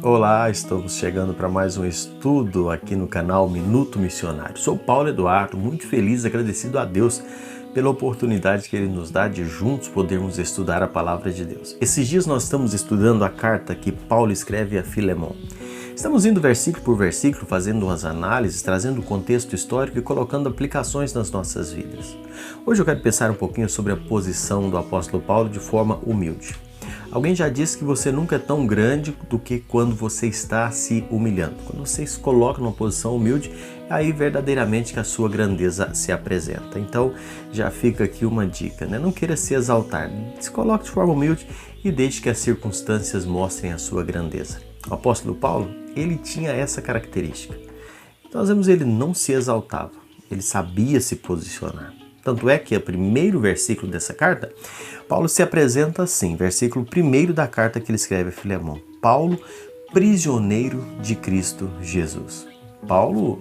Olá, estamos chegando para mais um estudo aqui no canal Minuto Missionário. Sou Paulo Eduardo, muito feliz, agradecido a Deus pela oportunidade que Ele nos dá de juntos podermos estudar a Palavra de Deus. Esses dias nós estamos estudando a carta que Paulo escreve a Filemon. Estamos indo versículo por versículo, fazendo umas análises, trazendo o contexto histórico e colocando aplicações nas nossas vidas. Hoje eu quero pensar um pouquinho sobre a posição do apóstolo Paulo de forma humilde. Alguém já disse que você nunca é tão grande do que quando você está se humilhando. Quando você se coloca numa posição humilde, é aí verdadeiramente que a sua grandeza se apresenta. Então já fica aqui uma dica, né? Não queira se exaltar, se coloque de forma humilde e deixe que as circunstâncias mostrem a sua grandeza. O apóstolo Paulo, ele tinha essa característica. Nós vemos ele não se exaltava, ele sabia se posicionar. Tanto é que o primeiro versículo dessa carta, Paulo se apresenta assim, versículo 1 da carta que ele escreve a Filemon. Paulo, prisioneiro de Cristo Jesus. Paulo,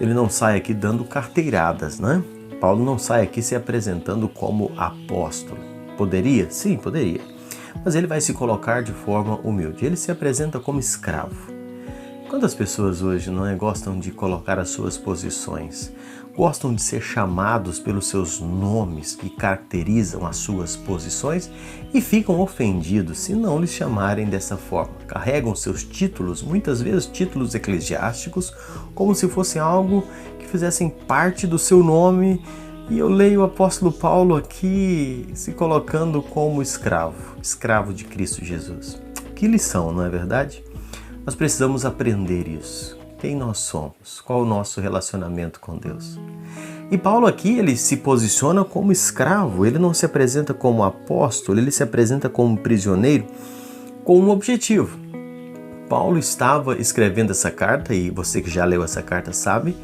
ele não sai aqui dando carteiradas, né? Paulo não sai aqui se apresentando como apóstolo. Poderia? Sim, poderia. Mas ele vai se colocar de forma humilde. Ele se apresenta como escravo. Quantas pessoas hoje não gostam de colocar as suas posições? Gostam de ser chamados pelos seus nomes que caracterizam as suas posições e ficam ofendidos se não lhes chamarem dessa forma. Carregam seus títulos, muitas vezes títulos eclesiásticos, como se fossem algo que fizessem parte do seu nome. E eu leio o apóstolo Paulo aqui se colocando como escravo de Cristo Jesus. Que lição, não é verdade? Nós precisamos aprender isso. Quem nós somos? Qual o nosso relacionamento com Deus? E Paulo aqui, ele se posiciona como escravo, ele não se apresenta como apóstolo, ele se apresenta como prisioneiro com um objetivo. Paulo estava escrevendo essa carta, e você que já leu essa carta sabe,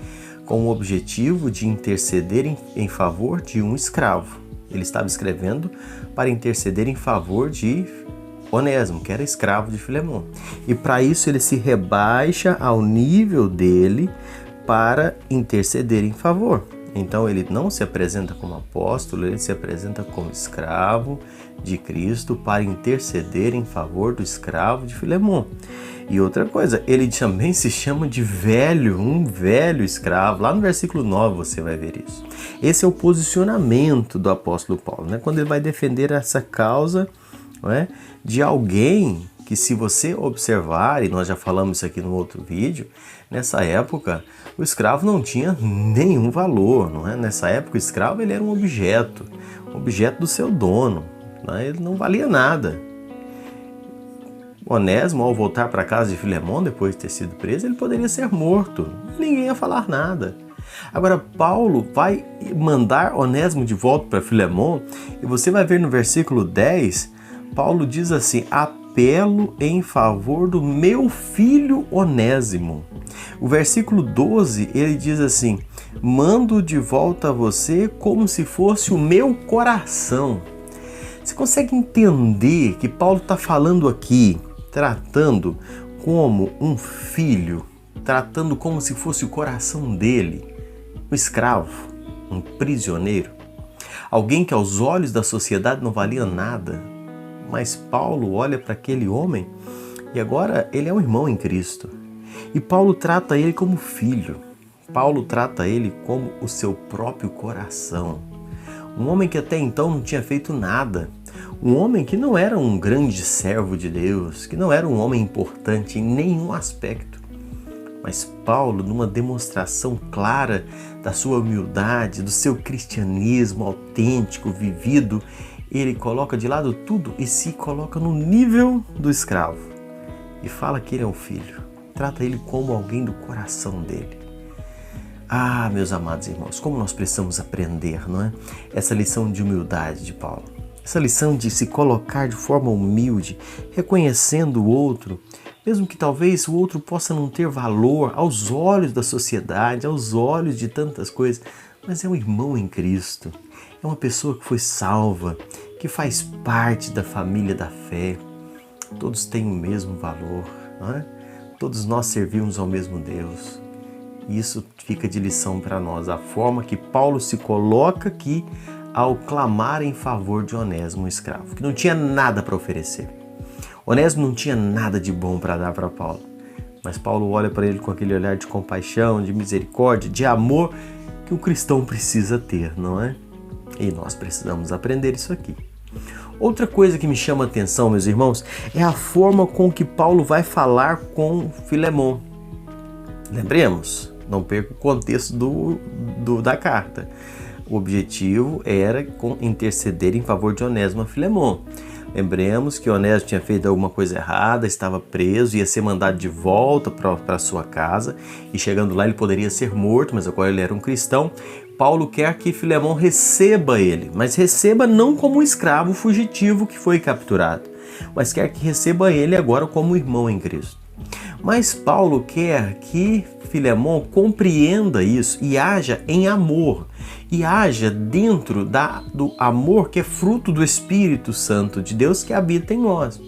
com o objetivo de interceder em favor de um escravo. Ele estava escrevendo para interceder em favor de Onésimo, que era escravo de Filemon. E para isso ele se rebaixa ao nível dele para interceder em favor. Então ele não se apresenta como apóstolo, ele se apresenta como escravo de Cristo para interceder em favor do escravo de Filemon. E outra coisa, ele também se chama de um velho escravo. Lá no versículo 9 você vai ver isso. Esse é o posicionamento do apóstolo Paulo, né? Quando ele vai defender essa causa, não é? De alguém que, se você observar, e nós já falamos isso aqui no outro vídeo, nessa época o escravo não tinha nenhum valor, não é? Nessa época o escravo ele era um objeto do seu dono, não é? Ele não valia nada. Onésimo, ao voltar para a casa de Filemon, depois de ter sido preso, ele poderia ser morto, ninguém ia falar nada. Agora Paulo vai mandar Onésimo de volta para Filemon, e você vai ver no versículo 10, Paulo diz assim: apelo em favor do meu filho Onésimo. O versículo 12, ele diz assim: mando de volta a você como se fosse o meu coração. Você consegue entender que Paulo está falando aqui, tratando como um filho, tratando como se fosse o coração dele, um escravo, um prisioneiro, alguém que aos olhos da sociedade não valia nada. Mas Paulo olha para aquele homem e agora ele é um irmão em Cristo. E Paulo trata ele como filho. Paulo trata ele como o seu próprio coração. Um homem que até então não tinha feito nada. Um homem que não era um grande servo de Deus, que não era um homem importante em nenhum aspecto. Mas Paulo, numa demonstração clara da sua humildade, do seu cristianismo autêntico, vivido, ele coloca de lado tudo e se coloca no nível do escravo. E fala que ele é um filho. Trata ele como alguém do coração dele. Ah, meus amados irmãos, como nós precisamos aprender, não é? Essa lição de humildade de Paulo. Essa lição de se colocar de forma humilde, reconhecendo o outro, mesmo que talvez o outro possa não ter valor aos olhos da sociedade, aos olhos de tantas coisas, mas é um irmão em Cristo. É uma pessoa que foi salva, que faz parte da família da fé. Todos têm o mesmo valor, não é? Todos nós servimos ao mesmo Deus. E isso fica de lição para nós, a forma que Paulo se coloca aqui ao clamar em favor de Onésimo, um escravo, que não tinha nada para oferecer. Onésimo não tinha nada de bom para dar para Paulo, mas Paulo olha para ele com aquele olhar de compaixão, de misericórdia, de amor que o cristão precisa ter, não é? E nós precisamos aprender isso aqui. Outra coisa que me chama a atenção, meus irmãos, é a forma com que Paulo vai falar com Filemon. Lembremos, não perca o contexto da carta. O objetivo era interceder em favor de Onésimo a Filemon. Lembremos que Onésimo tinha feito alguma coisa errada, estava preso, ia ser mandado de volta para sua casa, e chegando lá ele poderia ser morto, mas agora ele era um cristão. Paulo quer que Filemon receba ele, mas receba não como um escravo fugitivo que foi capturado, mas quer que receba ele agora como irmão em Cristo. Mas Paulo quer que Filemon compreenda isso e haja em amor, e haja dentro do amor que é fruto do Espírito Santo de Deus que habita em nós.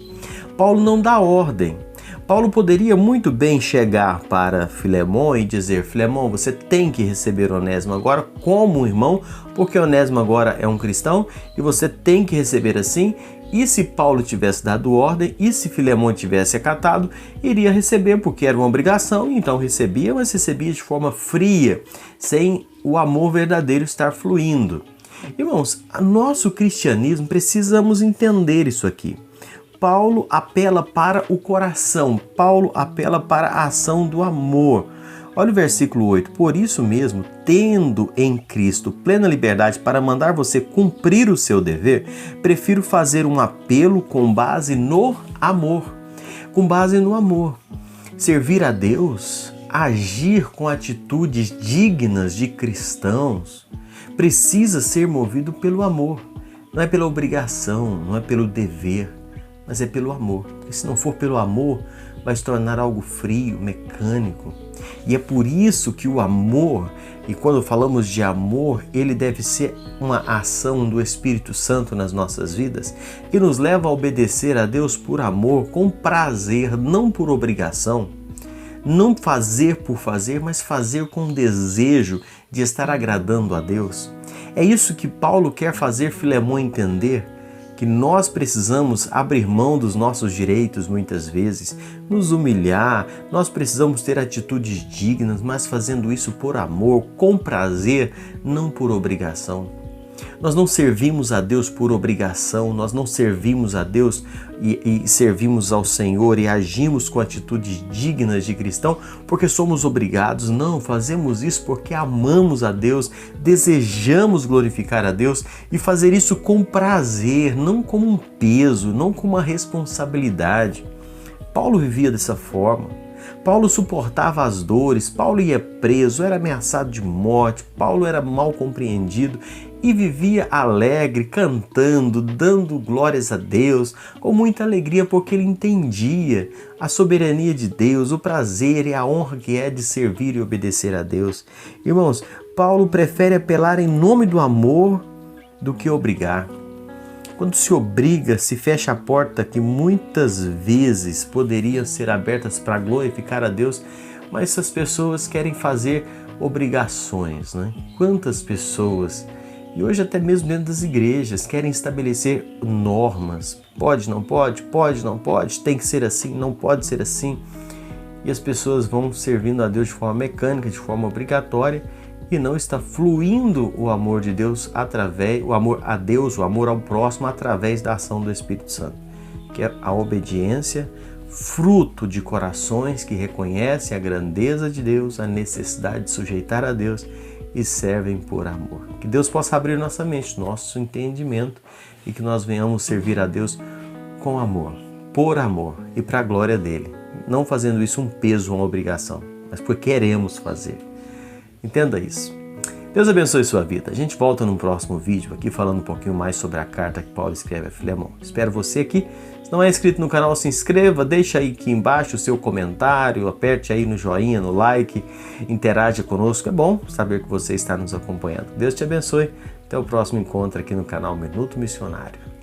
Paulo não dá ordem. Paulo poderia muito bem chegar para Filemon e dizer: Filemon, você tem que receber Onésimo agora como um irmão, porque Onésimo agora é um cristão e você tem que receber assim. E se Paulo tivesse dado ordem, e se Filemon tivesse acatado, iria receber, porque era uma obrigação, então recebia, mas recebia de forma fria, sem o amor verdadeiro estar fluindo. Irmãos, nosso cristianismo, precisamos entender isso aqui. Paulo apela para o coração, Paulo apela para a ação do amor. Olha o versículo 8. Por isso mesmo, tendo em Cristo plena liberdade para mandar você cumprir o seu dever, prefiro fazer um apelo com base no amor. Com base no amor. Servir a Deus, agir com atitudes dignas de cristãos, precisa ser movido pelo amor. Não é pela obrigação, não é pelo dever, mas é pelo amor. E se não for pelo amor, vai se tornar algo frio, mecânico. E é por isso que o amor, e quando falamos de amor, ele deve ser uma ação do Espírito Santo nas nossas vidas, que nos leva a obedecer a Deus por amor, com prazer, não por obrigação. Não fazer por fazer, mas fazer com desejo de estar agradando a Deus. É isso que Paulo quer fazer Filemon entender, que nós precisamos abrir mão dos nossos direitos muitas vezes, nos humilhar, nós precisamos ter atitudes dignas, mas fazendo isso por amor, com prazer, não por obrigação. Nós não servimos a Deus por obrigação, nós não servimos a Deus e servimos ao Senhor e agimos com atitudes dignas de cristão porque somos obrigados. Não, fazemos isso porque amamos a Deus, desejamos glorificar a Deus e fazer isso com prazer, não como um peso, não como uma responsabilidade. Paulo vivia dessa forma. Paulo suportava as dores, Paulo ia preso, era ameaçado de morte, Paulo era mal compreendido e vivia alegre, cantando, dando glórias a Deus, com muita alegria, porque ele entendia a soberania de Deus, o prazer e a honra que é de servir e obedecer a Deus. Irmãos, Paulo prefere apelar em nome do amor do que obrigar. Quando se obriga, se fecha a porta que muitas vezes poderiam ser abertas para glorificar a Deus, mas essas pessoas querem fazer obrigações, né? Quantas pessoas, e hoje até mesmo dentro das igrejas, querem estabelecer normas. Pode, não pode, pode, não pode, tem que ser assim, não pode ser assim. E as pessoas vão servindo a Deus de forma mecânica, de forma obrigatória, e não está fluindo o amor de Deus o amor a Deus, o amor ao próximo através da ação do Espírito Santo, que é a obediência, fruto de corações que reconhecem a grandeza de Deus, a necessidade de sujeitar a Deus e servem por amor. Que Deus possa abrir nossa mente, nosso entendimento, e que nós venhamos servir a Deus com amor, por amor e para a glória dele, não fazendo isso um peso, uma obrigação, mas porque queremos fazer. Entenda isso. Deus abençoe sua vida. A gente volta no próximo vídeo aqui falando um pouquinho mais sobre a carta que Paulo escreve a Filemon. Espero você aqui. Se não é inscrito no canal, se inscreva, deixa aí aqui embaixo o seu comentário, aperte aí no joinha, no like, interaja conosco. É bom saber que você está nos acompanhando. Deus te abençoe. Até o próximo encontro aqui no canal Minuto Missionário.